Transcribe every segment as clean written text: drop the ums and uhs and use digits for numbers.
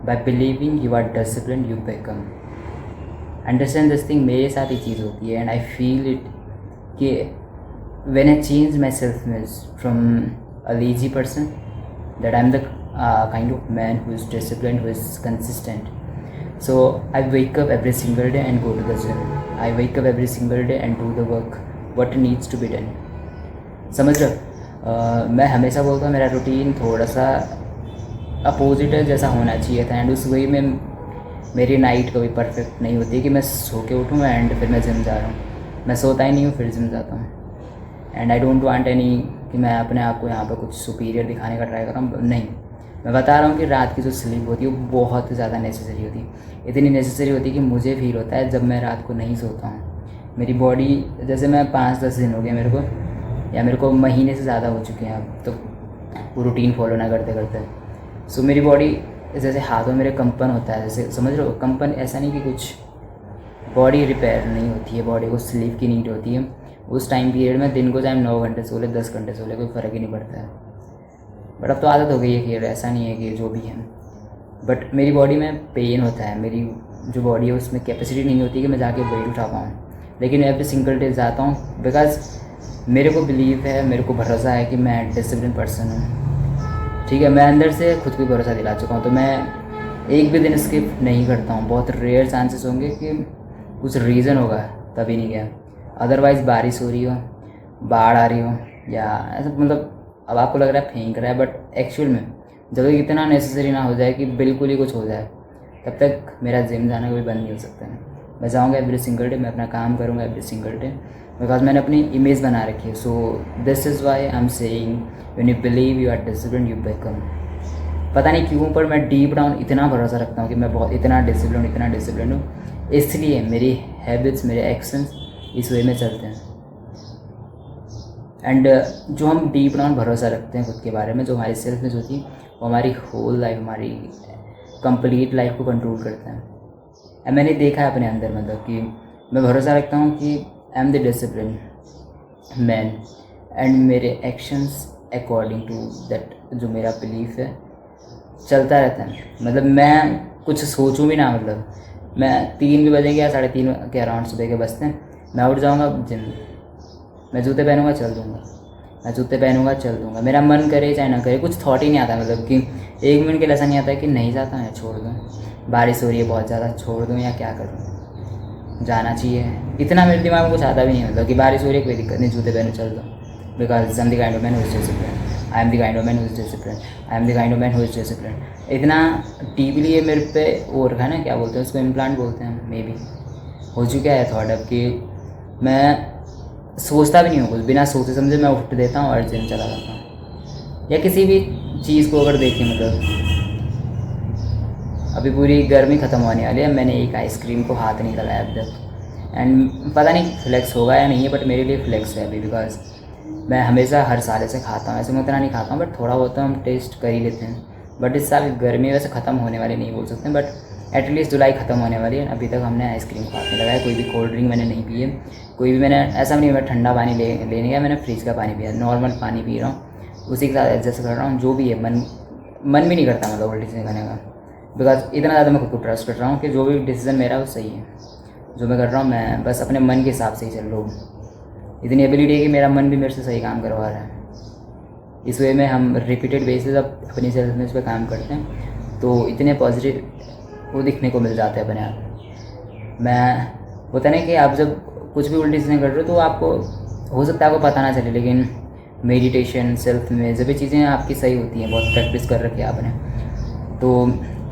Bye believing you are discipline you become. Understand this thing, मेरे साथ ही चीज़ होती है एंड आई फील इट कि when I change my self image from a lazy person, that I'm the kind of man who is disciplined, who is consistent. So I wake up every single day and go to the gym. I wake up every single day and do the work what needs to be done. समझ रहे हो? मैं हमेशा बोलता हूँ मेरा routine थोड़ा सा अपोजिट है जैसा होना चाहिए था, एंड उस वे में मेरी नाइट कभी परफेक्ट नहीं होती कि मैं सो के उठूँ एंड फिर मैं जिम जा रहा हूँ। मैं सोता ही नहीं हूँ फिर जिम जाता हूँ। And I don't want any कि मैं अपने आप को यहाँ पर कुछ सुपीरियर दिखाने का ट्राई कर रहा हूँ, नहीं। मैं बता रहा हूँ कि रात की जो स्लीप होती है वो बहुत ज़्यादा नेसेसरी होती है। इतनी नेसेसरी होती है कि मुझे फील होता है जब मैं रात को नहीं सोता हूँ, मेरी बॉडी, जैसे मैं 5-10 दिन हो गए मेरे को, या मेरे को महीने से ज़्यादा हो चुके हैं अब तो वो रूटीन फॉलो ना करते करते। सो मेरी बॉडी जैसे हाथों मेरे कंपन होता है, जैसे समझ रहे हो कंपन, ऐसा नहीं कि कुछ बॉडी रिपेयर नहीं होती है, बॉडी को स्लीप की नीड होती है। उस टाइम पीरियड में दिन को चाहे 9 घंटे सो ले 10 घंटे सो ले कोई फ़र्क ही नहीं पड़ता है। बट अब तो आदत हो गई है कि ऐसा नहीं है कि जो भी है, बट मेरी बॉडी में पेन होता है, मेरी जो बॉडी है उसमें कैपेसिटी नहीं होती कि मैं जाके वेट उठा पाऊँ। लेकिन एवरी सिंगल डे जाता हूँ बिकॉज मेरे को बिलीव है, मेरे को भरोसा है कि मैं डिसिप्लिन पर्सन हूँ। ठीक है, मैं अंदर से खुद को भरोसा दिला चुका हूँ, तो मैं एक भी दिन स्किप नहीं करता हूँ। बहुत रेयर चांसेस होंगे कि कुछ रीज़न होगा तभी नहीं गया, अदरवाइज़ बारिश हो रही हो, बाढ़ आ रही हो, या ऐसा मतलब अब आपको लग रहा है फेंक रहा है, बट एक्चुअल में जब तक इतना नेसेसरी ना हो जाए कि बिल्कुल ही कुछ हो जाए तब तक मेरा जिम जाना कभी बंद नहीं हो सकता है। मैं जाऊँगा एवरी सिंगल डे, मैं अपना काम करूँगा एवरी सिंगल डे, बिकॉज मैंने अपनी इमेज बना रखी है। So this is why I am saying when you believe you are discipline you become. पता नहीं क्यों पर मैं डीप डाउन इतना भरोसा रखता हूँ कि मैं बहुत इतना डिसिप्लिन हूँ, इसलिए मेरी हैबिट्स, मेरे एक्शंस इस वे में चलते हैं। एंड जो हम डीप डाउन भरोसा रखते हैं खुद के बारे में, जो हमारी सेल्फ में होती है, वो हमारी होल लाइफ, हमारी कंप्लीट लाइफ को कंट्रोल करते हैं। मैंने देखा है अपने अंदर, मतलब कि मैं भरोसा रखता हूँ कि I am the discipline man and मेरे एक्शंस अकॉर्डिंग टू दैट, जो मेरा बिलीफ है चलता रहता है। मतलब मैं कुछ सोचूं भी ना, मतलब मैं 3 भी बजेंगे या 3:30 के अराउंड सुबह के बजते हैं, मैं उठ जाऊँगा जिम, मैं जूते पहनूंगा चल दूँगा, मैं जूते पहनूंगा चल दूँगा, मेरा मन करे चाहे ना करे, कुछ थॉट ही नहीं आता। मतलब कि 1 मिनट के लिए ऐसा नहीं आता है कि नहीं जाता है छोड़ दूँ, बारिश हो रही है बहुत ज़्यादा छोड़ दूँ या क्या करूँ, जाना चाहिए, इतना मेरे दिमाग में कुछ आता भी नहीं। मतलब कि बारिश हो रही है कोई दिक्कत नहीं, जूते पहनो चल दो, because I am the kind of man who is discipline, I am the kind of man who is discipline, I am the kind of man who is discipline. इतना डीपली ये मेरे पे वो रखा है ना, क्या बोलते हैं उसको, इम्प्लांट बोलते हैं मे बी, हो चुका है थॉट अब कि मैं सोचता भी नहीं हूँ कुछ, बिना सोचे समझे मैं उठ देता हूँ और जिम चला जाता हूँ। या किसी भी चीज़ को अगर देखें, मतलब अभी पूरी गर्मी ख़त्म होने वाली है, मैंने एक आइसक्रीम को हाथ नहीं लगाया अब तक, एंड पता नहीं फ्लेक्स होगा या नहीं है, बट मेरे लिए फ्लेक्स है अभी, बिकॉज मैं हमेशा हर साल ऐसे खाता हूँ। ऐसे मैं उतना नहीं खाता हूँ, बट थोड़ा बहुत तो हम टेस्ट कर ही लेते हैं। बट इस साल गर्मी वैसे ख़त्म होने वाली नहीं बोल सकते, बट एटलीस्ट जुलाई ख़त्म होने वाली है, अभी तक हमने आइसक्रीम को हाथ नहीं लगाया, कोई भी कोल्ड ड्रिंक मैंने नहीं पी है, कोई भी मैंने ऐसा नहीं, मैं ठंडा पानी लेने गया, मैंने फ्रिज का पानी पिया, नॉर्मल पानी पी रहा हूँ, उसी के साथ एडजस्ट कर रहा हूँ। जो भी है मन भी नहीं करता मतलब उल्टी से खाने का, बिकॉज इतना ज़्यादा मैं खुद को ट्रस्ट कर रहा हूँ कि जो भी डिसीज़न मेरा वो सही है, जो मैं कर रहा हूँ मैं बस अपने मन के हिसाब से ही चल रहा हूँ। इतनी एबिलिटी है कि मेरा मन भी मेरे से सही काम करवा रहा है। इस वे में हम रिपीटेड बेसिस अब अपनी सेल्फ में इस पर काम करते हैं तो इतने पॉजिटिव वो दिखने को मिल जाते हैं अपने आप। मैं होता नहीं कि आप जब कुछ भी उल्टी चीज़ें कर रहे हो तो आपको हो सकता है आपको पता ना चले, लेकिन मेडिटेशन सेल्फ में जब भी चीज़ें आपकी सही होती हैं, बहुत प्रैक्टिस कर रखी है आपने, तो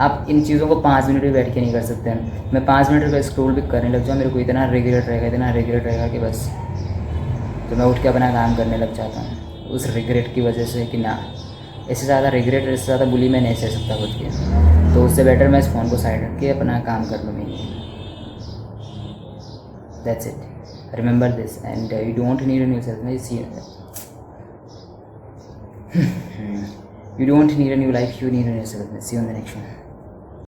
आप इन चीज़ों को 5 मिनट भी बैठ के नहीं कर सकते हैं। मैं 5 मिनट पर स्क्रॉल भी करने लग जाऊँ, मेरे को इतना रिग्रेट रहेगा कि बस तो मैं उठ के अपना काम करने लग जाता हूँ उस रिग्रेट की वजह से कि ना, इससे ज़्यादा रिग्रेट, इससे ज़्यादा बुली मैं नहीं सह सकता खुद के, तो उससे बेटर मैं इस फ़ोन को साइड रख के अपना काम कर लूँ। That's it, remember this and you don't need an yourself, you don't need a new life, you need a new yourself. See you on the next one.